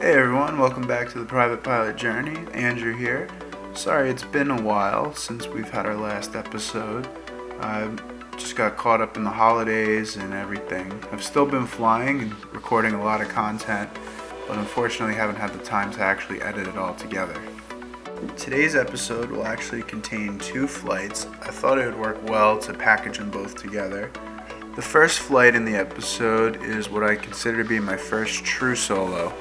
Hey everyone, welcome back to the Private Pilot Journey. Andrew here. Sorry it's been a while since we've had our last episode. I just got caught up in the holidays and everything. I've still been flying and recording a lot of content, but unfortunately haven't had the time to actually edit it all together. Today's episode will actually contain two flights. I thought it would work well to package them both together. The first flight in the episode is what I consider to be my first true solo.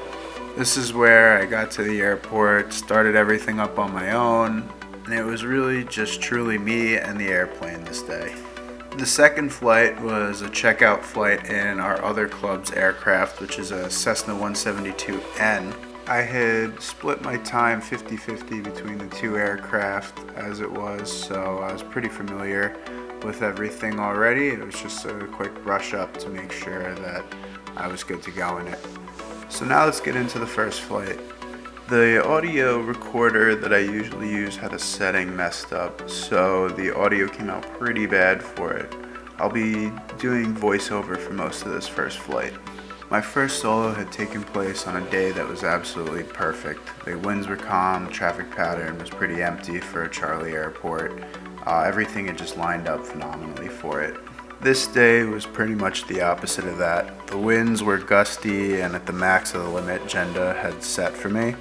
This is where I got to the airport, started everything up on my own, and it was really just truly me and the airplane this day. The second flight was a checkout flight in our other club's aircraft, which is a Cessna 172N. I had split my time 50-50 between the two aircraft as it was, so I was pretty familiar with everything already. It was just a quick brush up to make sure that I was good to go in it. So now let's get into the first flight. The audio recorder that I usually use had a setting messed up, so the audio came out pretty bad for it. I'll be doing voiceover for most of this first flight. My first solo had taken place on a day that was absolutely perfect. The winds were calm, traffic pattern was pretty empty for a Charlie airport. Everything had just lined up phenomenally for it. This day was pretty much the opposite of that. The winds were gusty and at the max of the limit Jenda had set for me.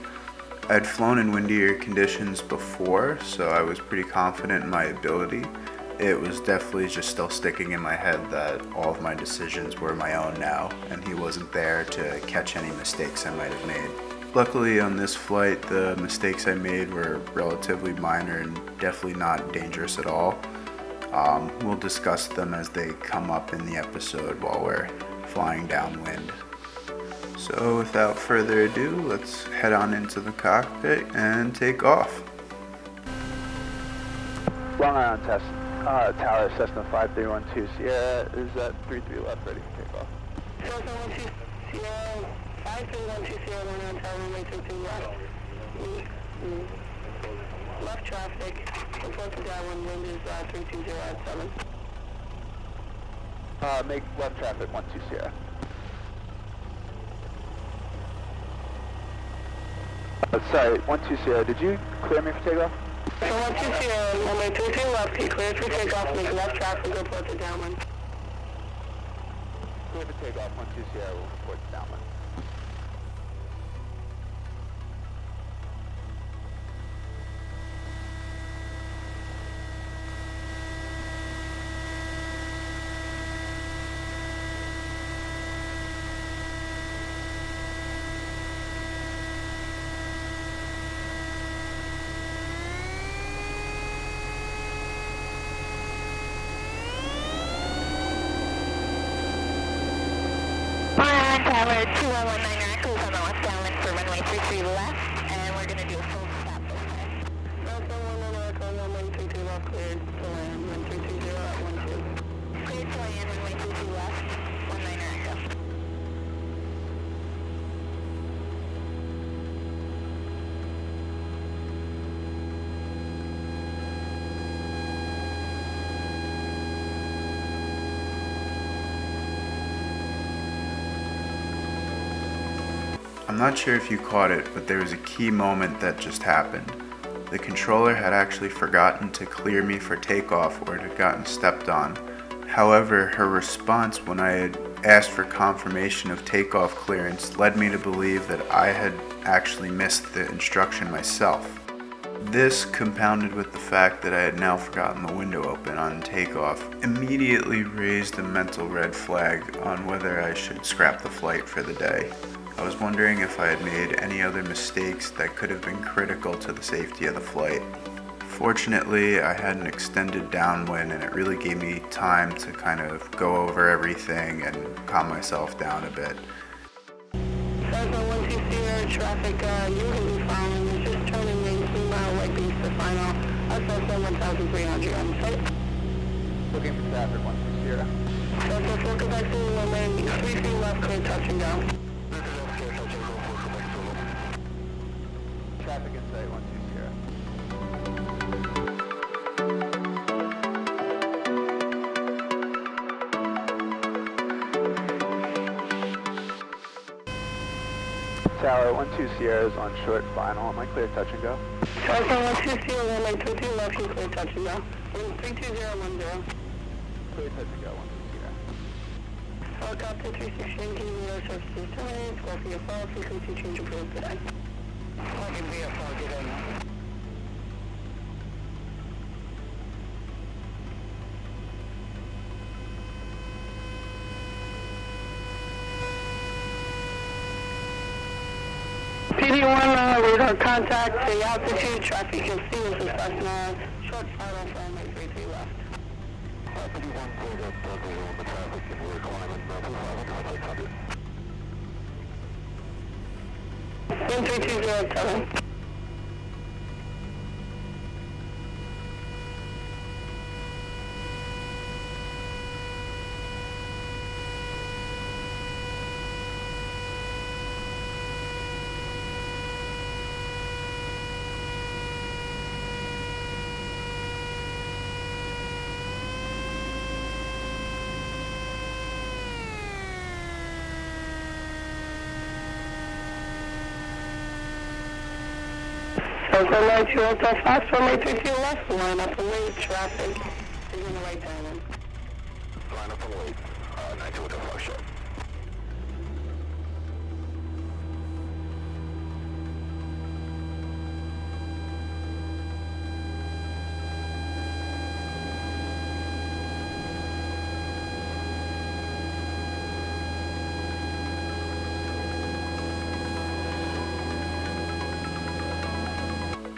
I had flown in windier conditions before, so I was pretty confident in my ability. It was definitely just still sticking in my head that all of my decisions were my own now, and he wasn't there to catch any mistakes I might have made. Luckily on this flight, the mistakes I made were relatively minor and definitely not dangerous at all. We'll discuss them as they come up in the episode while we're flying downwind. So without further ado, let's head on into the cockpit and take off. Long Island test. Tower Cessna 5312 Sierra is at 33 left, ready for takeoff. Cessna 12 Sierra, 5312 Sierra, 19 tower, runway 22 left. Left traffic, report to downwind, wind is 320 at 7. Make left traffic 12 Sierra. Sorry, 12 Sierra, did you clear me for takeoff? So 12 Sierra, runway 22 left, he cleared for takeoff, make left traffic, report to downwind. Clear for takeoff, 12 Sierra will report to downwind. Tower 2119 cruise on the left downwind for runway 33 left, and we're going to do a full stop this time. Delta 119, runway 32 left, cleared to land, 1320 at 12. Cleared to land, runway 22 left, 19 echo. I'm not sure if you caught it, but there was a key moment that just happened. The controller had actually forgotten to clear me for takeoff or it had gotten stepped on. However, her response when I had asked for confirmation of takeoff clearance led me to believe that I had actually missed the instruction myself. This, compounded with the fact that I had now forgotten the window open on takeoff, immediately raised a mental red flag on whether I should scrap the flight for the day. I was wondering if I had made any other mistakes that could have been critical to the safety of the flight. Fortunately, I had an extended downwind and it really gave me time to kind of go over everything and calm myself down a bit. Cessna 12 Sierra, traffic usually following, is just turning in 3 mile right base to final, Cessna 1300 on site. Looking for traffic 12 Sierra. Cessna 4 Quebec Zulu, runway 33 left, clear touch and go. Traffic in sight 12 Sierra. Tower 12 Sierra is on short final. Am I clear touch and go? Cessna 172N, runway 22 left, you clear touch and go. 32010. Clear touch and go, 12 Sierra. Helicopter 360, can you know services terminated, score for your fall, frequency change approved today. Fucking VFR, get in. PD1, radar contact, the altitude, traffic you'll see is the Cessna, short final for runway 33 left. PD1, cleared up, the traffic, and we're climbing, 13207. Runway 2 Hotel Fox, runway 32 left, line up and wait, traffic is in the right downwind. Line up and wait, 92 Hotel Fox shot.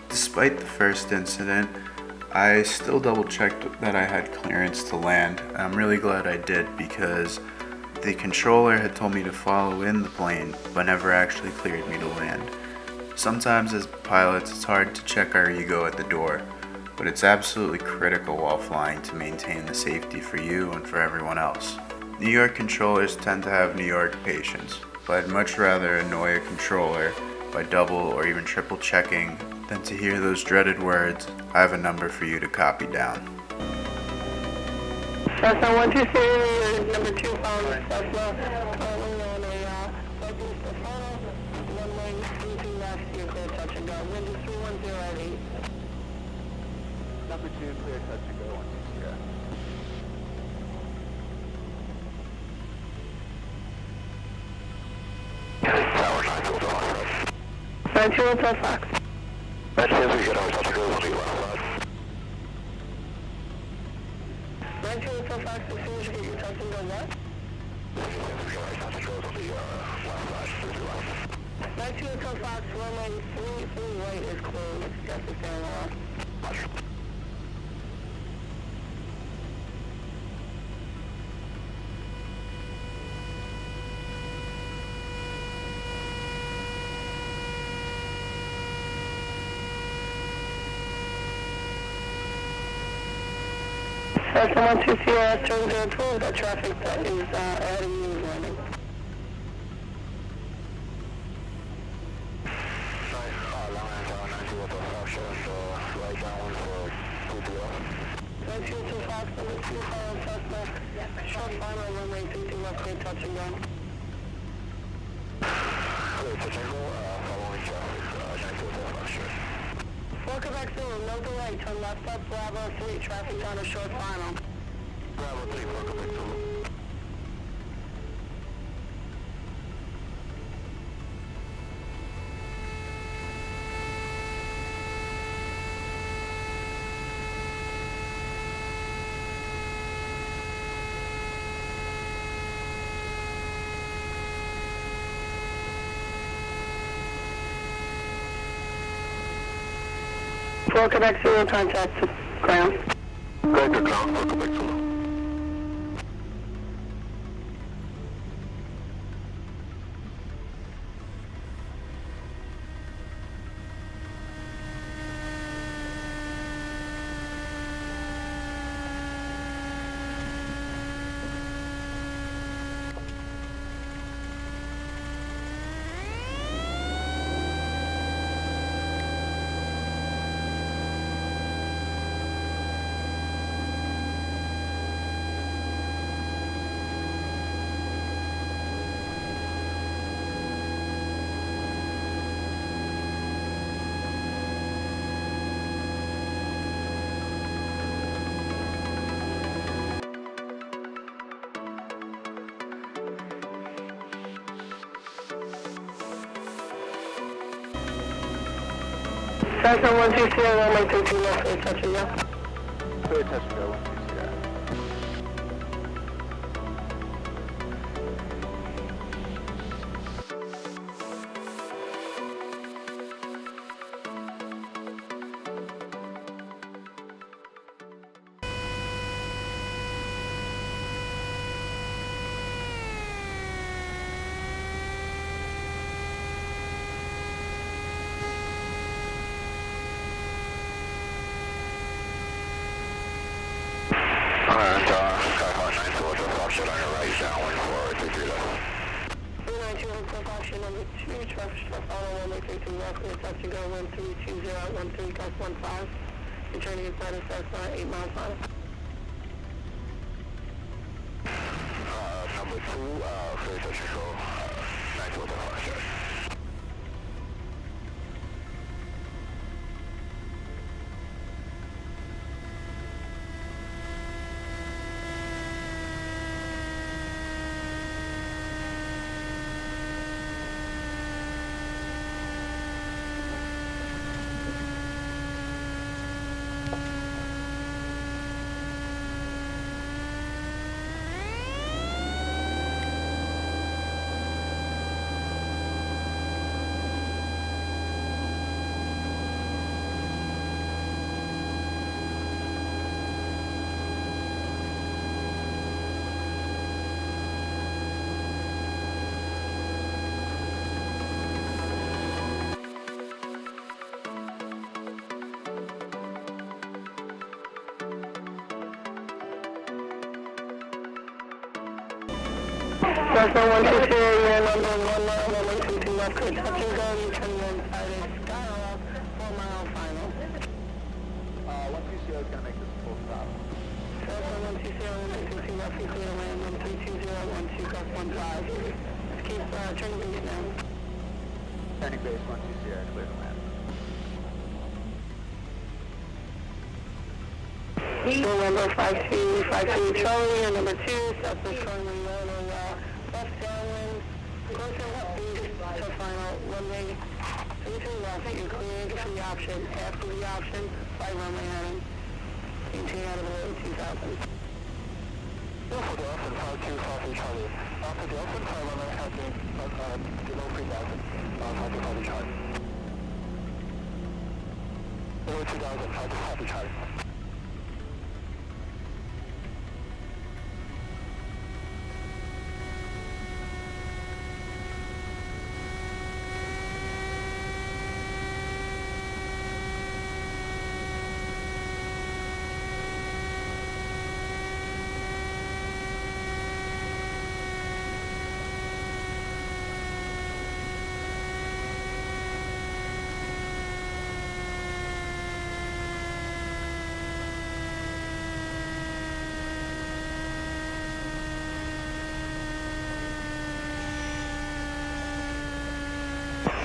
Despite the first incident, I still double checked that I had clearance to land. I'm really glad I did because the controller had told me to follow in the plane but never actually cleared me to land. Sometimes as pilots it's hard to check our ego at the door, but it's absolutely critical while flying to maintain the safety for you and for everyone else. New York controllers tend to have New York patience, but I'd much rather annoy a controller by double or even triple checking than to hear those dreaded words, "I have a number for you to copy down." Cessna 123, number 2 following Cessna, currently on a flight booster funnel, runway 32 left, you clear touch and go. Wind is 310 at 8. Number 2, clear touch and go, 12 Sierra. Tower 92 Hotel Fox. 92 Hotel Fox. That's it, we get our touch and go, 1 left. 92 Hotel Fox, as soon as you get your touch and go left. 92 Hotel Fox, runway 33 right is closed. You have to stay on the left. Cessna 120 Sierra, turns are approved. That traffic that is ahead of you is landing. Short final, runway 32 left, clear touch and go. Clear touch and go, following traffic, 92 Hotel Fox, sure. 4 Quebec Zulu, no delay, turn left up, Bravo 3, traffic on a short final. Bravo 3, 4 Quebec Zulu. Four Quebec Zulu, contact ground. Go to ground, 4 Quebec Zulu. Cessna 172N, runway 32 left, clear touch and go. Clear touch and go, 120. Skyhawk 9 just option on your right, downwind forward, 33 left. 392 Hotel option number 2, traffic stop follow, runway 32 left, clear touch and go, 1320 at 13 gust 15. Returning inside of Cessna, 8 miles final. Number 2, clear touch and go, 9 Hotel option. Cessna 122, you're number 19, runway 32 left, clear touch and go, returning inside of Skyhawk, 4 mile final. 120 is going to make this a full stop. Cessna 122, runway 32 left, clear to land, 1320 at 12 gust 15. Let's keep turning and get down. Turning base 120, clear to land. Number 5252 Charlie, and number 2, Cessna currently running left downwind, closer left to final runway 32 left, you're cleared for the option. After the option, flight runway heading, maintain out of below 2000. Alpha Delta 52 Charlie. Alpha Delta, flight runway heading, below 3000, 52 Charlie. Below 2000, 52 Charlie.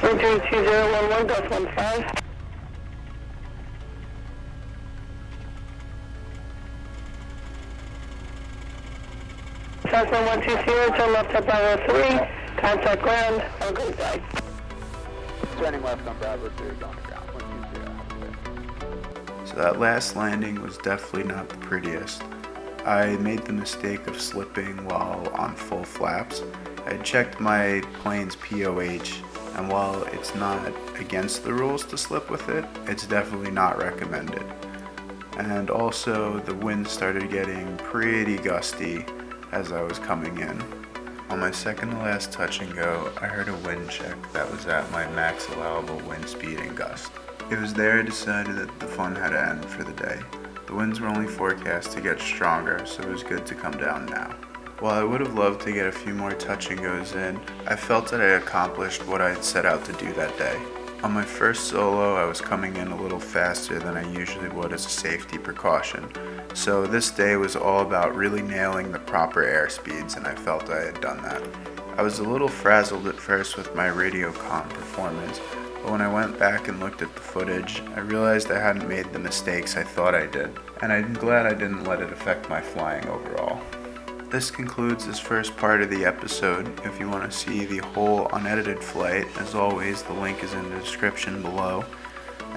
Route 2011, gust 15. Cessna 120, turn left at Bravo 3, contact ground, have a great day. Turning left on Bravo 3, going to ground, 120. So that last landing was definitely not the prettiest. I made the mistake of slipping while on full flaps. I checked my plane's POH, and while it's not against the rules to slip with it, it's definitely not recommended. And also the wind started getting pretty gusty as I was coming in. On my second to last touch and go, I heard a wind check that was at my max allowable wind speed and gust. It was there I decided that the fun had to end for the day. The winds were only forecast to get stronger, so it was good to come down now. While I would have loved to get a few more touch and goes in, I felt that I had accomplished what I had set out to do that day. On my first solo, I was coming in a little faster than I usually would as a safety precaution, so this day was all about really nailing the proper airspeeds, and I felt I had done that. I was a little frazzled at first with my radio comm performance, but when I went back and looked at the footage, I realized I hadn't made the mistakes I thought I did, and I'm glad I didn't let it affect my flying overall. This concludes this first part of the episode. If you want to see the whole unedited flight, as always, the link is in the description below.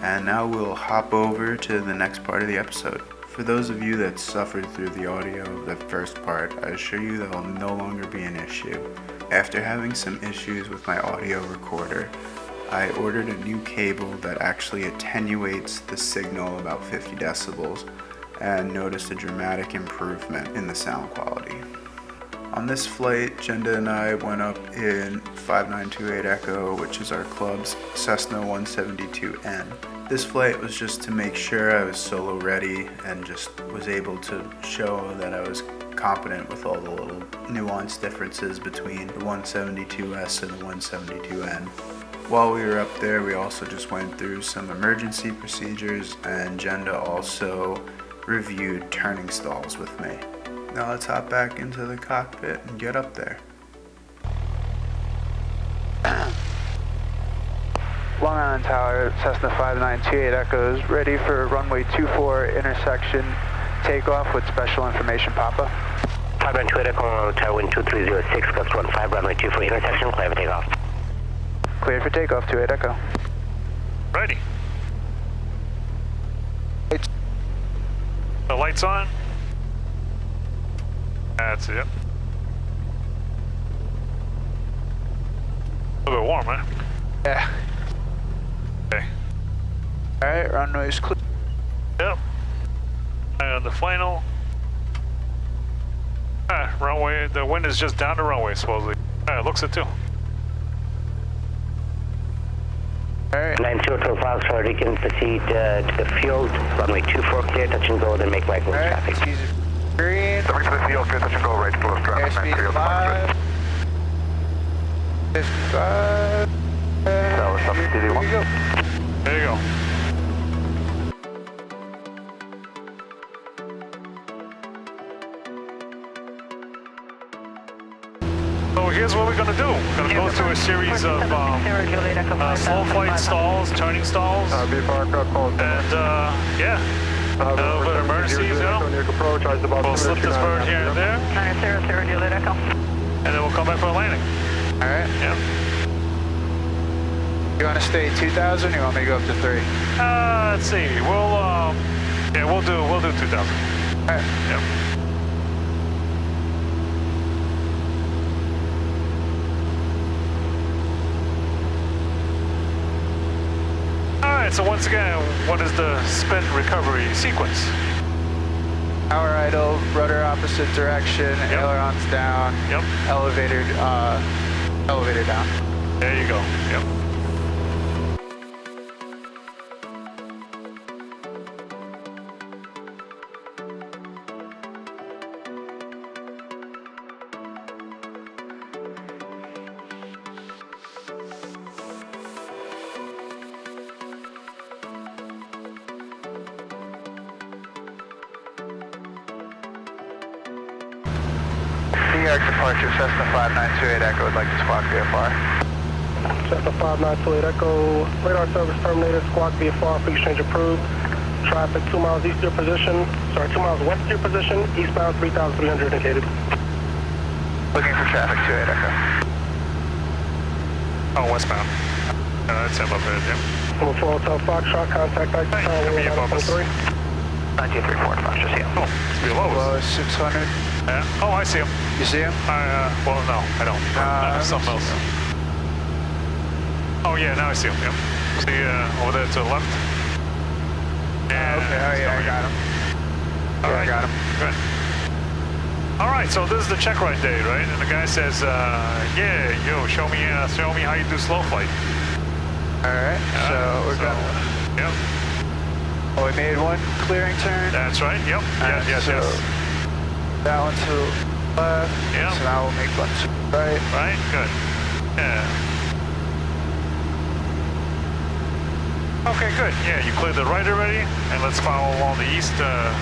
And now we'll hop over to the next part of the episode. For those of you that suffered through the audio of the first part, I assure you that will no longer be an issue. After having some issues with my audio recorder, I ordered a new cable that actually attenuates the signal about 50 decibels and noticed a dramatic improvement in the sound quality. On this flight, Jenda and I went up in 5928 Echo, which is our club's Cessna 172N. This flight was just to make sure I was solo ready and just was able to show that I was competent with all the little nuanced differences between the 172S and the 172N. While we were up there, we also just went through some emergency procedures, and Jenda also reviewed turning stalls with me. Now let's hop back into the cockpit and get up there. Long Island Tower, Cessna 5928 Echoes, ready for runway 24 intersection takeoff with special information pop-up. 5928 Echo, Tailwind 2306, gust 15, runway 24 intersection, clear for takeoff. Cleared for takeoff, 28 Echo. Ready. The lights on. That's it. A little bit warm, huh? Yeah. Okay. Alright, runway's clear. Yep. And the final. Runway, the wind is just down the runway, supposedly. It looks it too. Alright. 902 Foxtrot, you can proceed to the field, runway 24 clear, touch and go, then make right move Alright, traffic. excuse me. Green. Coming to the field, clear touch and go, right close traffic. Airspeed 5. 55. Tower, stop, Here DD1. we go. There you go. So here's what we're gonna do. We're gonna go through a series of slow flight stalls, turning stalls, Be park up, close. and yeah, a little bit of emergencies, you know. We'll slip this bird here and there, 900 Juliet Echo. and then we'll come back for a landing. Alright. Yeah. You want to stay 2,000 or you want me to go up to 3? Let's see. We'll do 2,000. Alright. Yep. Alright, so once again, what is the spin recovery sequence? Power idle, rudder opposite direction, ailerons down, elevator down. There you go. Yep. CX departure, Cessna 5928 Echo would like to squawk VFR. Cessna 5928 Echo, radar service terminated, squawk VFR, for exchange approved. Traffic 2 miles east of your position, 2 miles west of your position, eastbound 3,300 indicated. Looking for traffic, 28 Echo. Oh, westbound. That's him up there, Jim. Number 4 Hotel Foxtrot, contact Hey, come here, Bubba's. 1934, Fox, just here. Oh, it's below Below us. 600. Oh, I see him. You see him? Well, no, I don't. Something else. Oh, yeah, now I see him. Yep. See, over there to the left. Yeah, Okay, oh yeah, I got him. All Yeah, right. I got him. Good. All right, so this is the check ride day, right? And the guy says, yeah, show me how you do slow flight. Alright, so we're gonna... Yep, Oh, we made one clearing turn. that's right. Yep, yes. That one to the left. Yeah. So now we'll make one to the right. Right, good. Yeah. Okay, good. Yeah, you cleared the right already, and let's follow along the east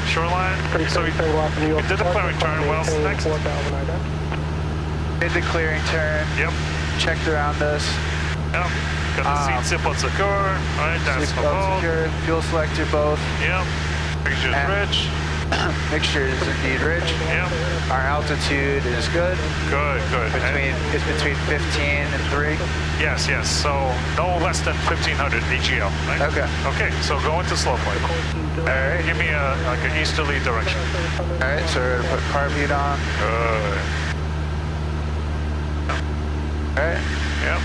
shoreline. So you did the clearing turn. What else is next? Did the clearing turn. Yep. Checked around us. Yep. Got the seat seatbelt secure. All right, that's for Seatbelt both. secure. Fuel selector both. Yep. Picture's And- rich. Mixture is indeed rich. Yep. Our altitude is good. Good, good. It's between 15 and 3. Yes, yes. So no less than 1500 AGL, right? Okay. Okay, so go into slow flight. All right. Give me like an easterly direction. All right, so we're gonna put carb heat on. Good. All right. Yep.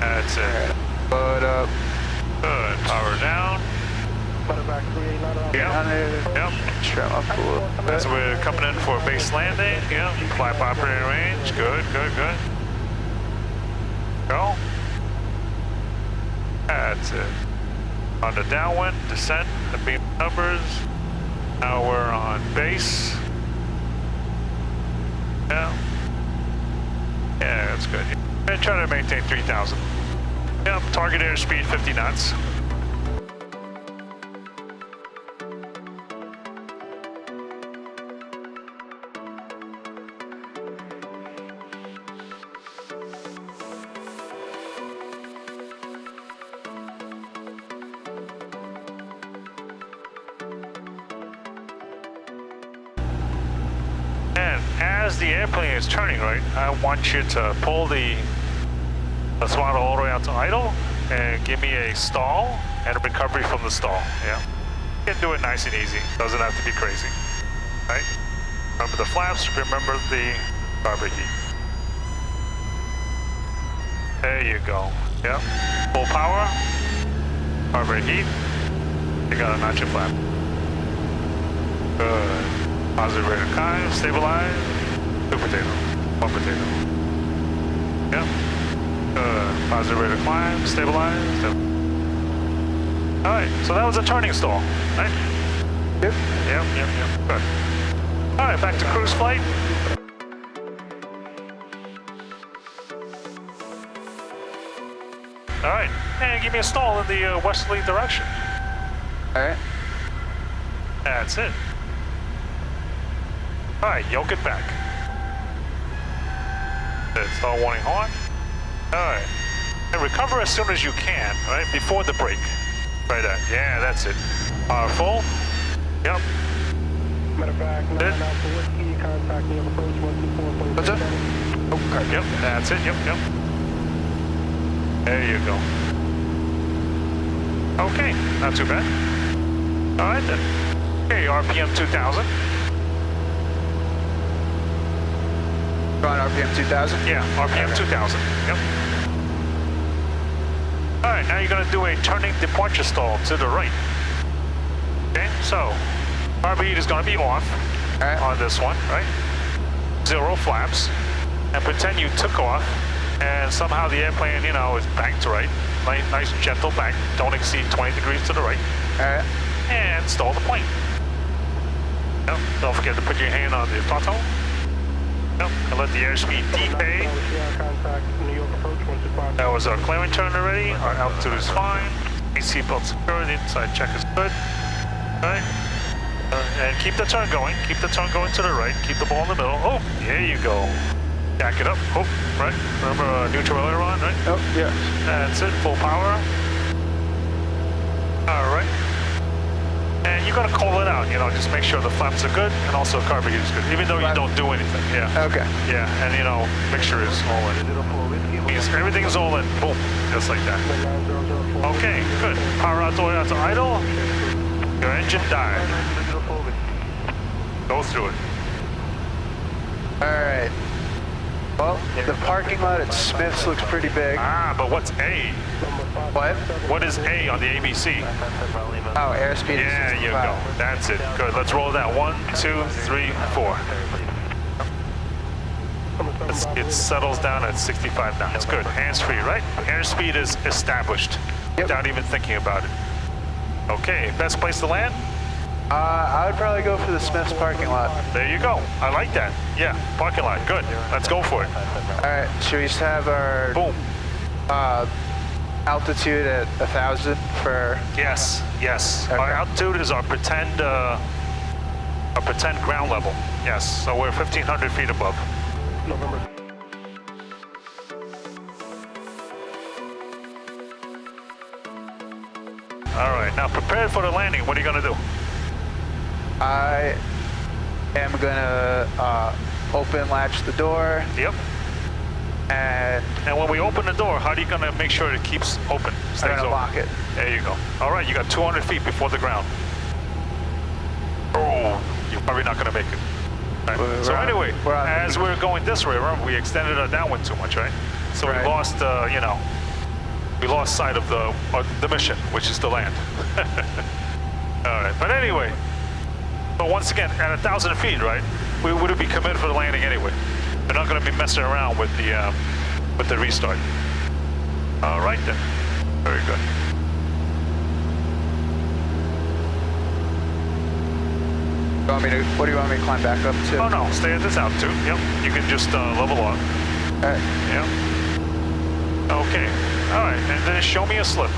That's it. Load up. Good. Power down. Yep. Yep. Trim up a little bit. As we're coming in for base landing. Yep. Flap operating range. Good, good, good. Go. That's it. On the downwind, descent, the beam numbers. Now we're on base. Yeah. Yeah, that's good. And try to maintain 3,000. Yep, target airspeed 50 knots. And as the airplane is turning right, I want you to pull the throttle all the way out to idle and give me a stall and a recovery from the stall. Yeah. You can do it nice and easy. Doesn't have to be crazy. Right? Remember the flaps, remember the carburetor heat. There you go. Yep. Full power. Carburetor heat. You gotta notch your flap. Good. Positive rate of climb, stabilize. 2 potato. 1 potato. Yep. Good. Positive rate of climb, stabilize. Alright, so that was a turning stall, right? Yep. Yep. Good. Alright, back to cruise flight. Alright, and give me a stall in the westerly direction. All right. That's it. Alright, yoke it back. Stall warning horn. Alright. And recover as soon as you can, right? Before the brake. Right at. Yeah, that's it. Power full. Yep. Matter of fact, 9 Alpha Whiskey, contact me on approach 124.7. What's up? Oh, Yep, that's it. Yep. There you go. Okay, not too bad. Alright then. Okay, RPM 2000. Go on RPM 2000? Yeah, RPM 2000. Yep. Alright, now you're going to do a turning departure stall to the right. Okay, so carburetor heat is going to be off on this one, right? 0 flaps. And pretend you took off and somehow the airplane, you know, is banked right. Nice gentle bank. Don't exceed 20 degrees to the right. All right. And stall the plane. Yep. Don't forget to put your hand on the throttle. Yep. And let the airspeed decay. That was our clearing turn already. Our altitude is fine. Seatbelt secured. Inside check is good. All right. And keep the turn going. Keep the turn going to the right. Keep the ball in the middle. Oh, there you go. Jack it up. Oh, right. Remember neutral aileron, right? Oh, yeah. That's it. Full power. All right. And you got to call it out. You know, just make sure the flaps are good and also carburetor is good, even though you don't do anything. Yeah. Okay. Yeah, and you know, mixture is all in. Means everything's all in. Boom. Just like that. Okay, good. Power out the way out to idle. Your engine died. Go through it. All right. Well, the parking lot at Smith's looks pretty big. Ah, but what's A? What? What is A on the ABC? Oh, airspeed. Yeah, you go. That's it. Good. Let's roll that. 1, 2, 3, 4. It settles down at 65 knots. Good. Hands-free, right? Airspeed is established without even thinking about it. Okay, best place to land? I would probably go for the Smith's parking lot. There you go. I like that. Yeah, parking lot. Good. Let's go for it. All right. Should we just have our Boom. altitude at 1,000 for? Yes. Okay. Our altitude is our pretend ground level. Yes. So we're 1,500 feet above. November. All right, now prepared for the landing. What are you gonna do? I am gonna open latch the door. Yep. And when we open the door, how are you gonna make sure it keeps open? I'm gonna lock it. There you go. All right, you got 200 feet before the ground. Oh, you're probably not gonna make it. Right. So anyway, as we're going this way, remember we extended our downwind too much, right? So we lost, you know, we lost sight of the mission, which is to land. All right, but anyway, but once again, at 1,000 feet, right, we would be committed for the landing anyway. We're not going to be messing around with the restart. All right then, very good. What do you want me to climb back up to? Oh no, stay at this altitude. Yep, you can just level off. All right. Yep. Okay. All right, and then show me a slip.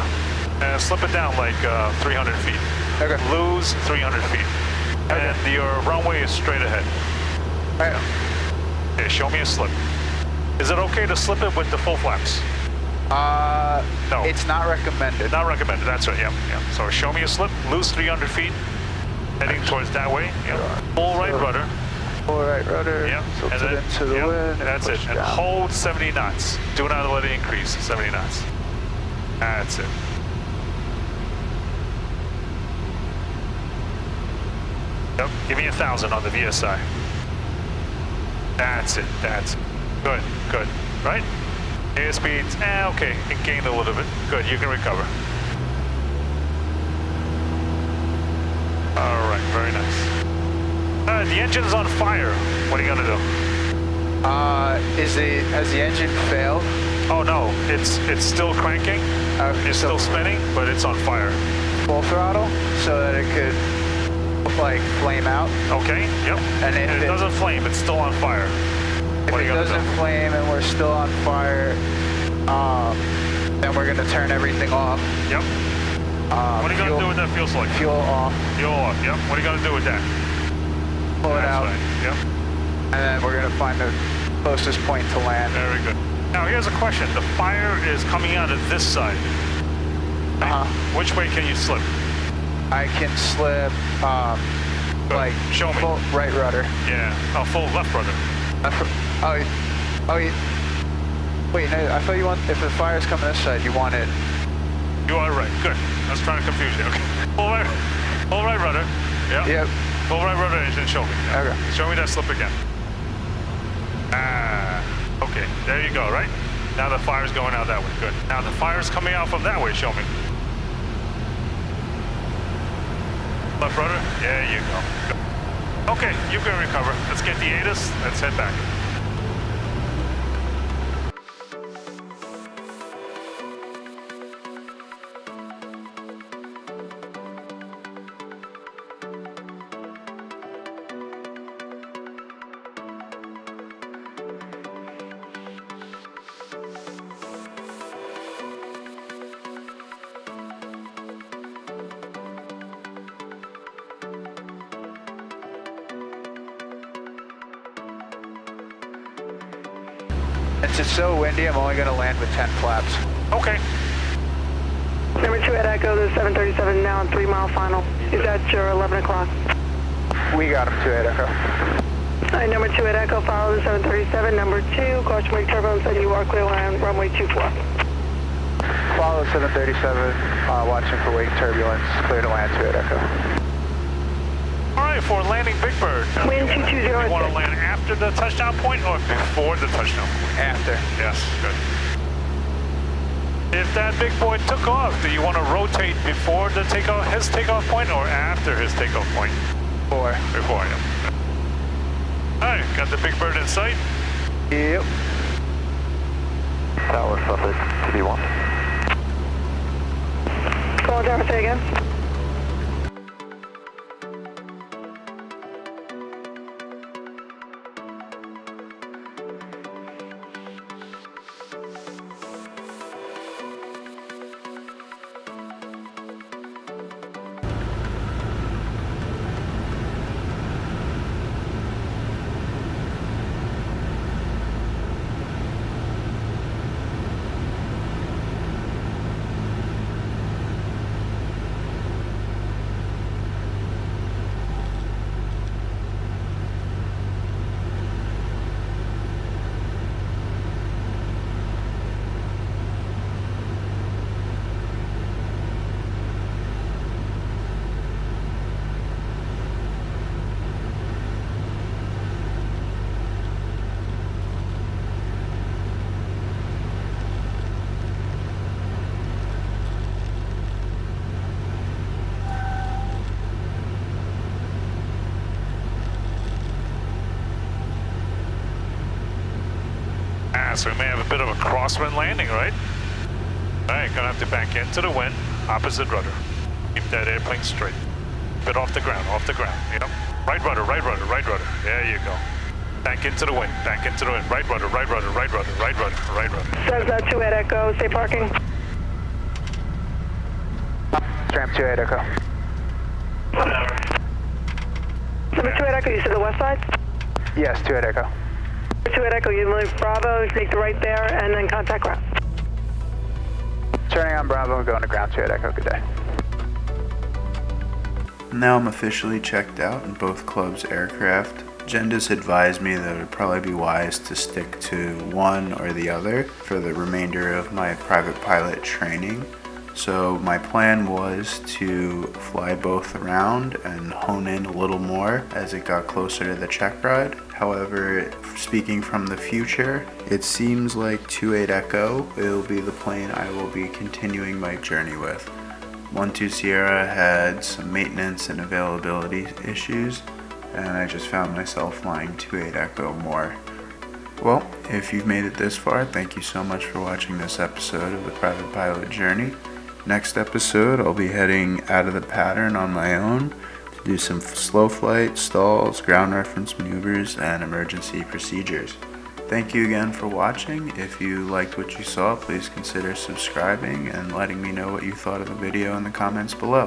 Slip it down like 300 feet. Okay. Lose 300 feet. Okay. And your runway is straight ahead. All right. Okay, show me a slip. Is it okay to slip it with the full flaps? No. It's not recommended. Not recommended, that's right, yeah. So show me a slip, lose 300 feet, heading towards that way. Yeah. Full right rudder. Full right rudder. Yeah. Tilt And it then, into the wind. and that's it. And down. hold 70 knots. Do not let it increase, 70 knots. That's it. Yep, give me 1,000 on the VSI. That's it, that's it. Good, good. Right? Airspeeds, okay, it gained a little bit. Good, you can recover. All right, very nice. The engine's on fire. What are you gonna do? Has the engine failed? Oh no, it's still cranking. It's still spinning, but it's on fire. Full throttle so that it could like flame out. Okay, yep. And if it doesn't flame, it's still on fire. If What are it you gonna doesn't do? flame and we're still on fire, then we're gonna turn everything off. Yep. What are you gonna do with that fuel select? Fuel off. Fuel off, yep. What are you gonna do with that? Pull it out. Right. Yep. And then we're gonna find the closest point to land. Very good. Now here's a question. The fire is coming out of this side. Which way can you slip? I can slip, like Show me. full right rudder. Yeah. Oh, full left rudder. Wait, no, I thought you want, if the fire's coming this side, you want it. You are right. Good. I was trying to confuse you. Okay. Full right rudder. Yeah. Yep. Full right rudder engine. Show me. Yeah. Okay. Show me that slip again. Okay. There you go. Right. Now the fire's going out that way. Good. Now the fire's coming out from that way. Show me. Left rudder. There you go. Good. Okay. You can recover. Let's get the ATIS. Let's head back. Since it's so windy, I'm only gonna land with 10 flaps. Okay. Number 2 at Echo, the 737 now on 3 mile final. Is that your 11 o'clock? We got him 2 at Echo. All right, number 2 at Echo, follow the 737. Number 2, caution wake turbulence, and you are clear on runway 24. Follow 737, watching for wake turbulence, clear to land 2 at Echo. All right, for landing Big Bird. Wind 220 You at want to 6. land after the touchdown point or before the touchdown point? After. Yes, good. If that big boy took off, do you want to rotate before the his takeoff point or after his takeoff point? Before. Before, yeah. All right, got the Big Bird in sight. Yep. Tower Suffolk, TD1. Go on, driver, say again. So we may have a bit of a crosswind landing, right? Alright, gonna have to bank into the wind, opposite rudder. Keep that airplane straight. Bit off the ground, yep. Right rudder, right rudder, right rudder. There you go. Bank into the wind, bank into the wind. Right rudder, right rudder, right rudder, right rudder, right rudder. Cessna 2 Echo, stay parking. Tram 2 Echo. 2 Echo, you said the west side? Yes, 2 Echo. 2 Echo, you leave Bravo, take the right there, and then contact ground. Turning on Bravo, going to ground 2 Echo. Good day. Now I'm officially checked out in both clubs' aircraft. Jenda's advised me that it would probably be wise to stick to one or the other for the remainder of my private pilot training. So my plan was to fly both around and hone in a little more as it got closer to the check ride. However, speaking from the future, it seems like 28 Echo will be the plane I will be continuing my journey with. 12 Sierra had some maintenance and availability issues, and I just found myself flying 28 Echo more. Well, if you've made it this far, thank you so much for watching this episode of the Private Pilot Journey. Next episode, I'll be heading out of the pattern on my own to do some slow flight, stalls, ground reference maneuvers, and emergency procedures. Thank you again for watching. If you liked what you saw, please consider subscribing and letting me know what you thought of the video in the comments below.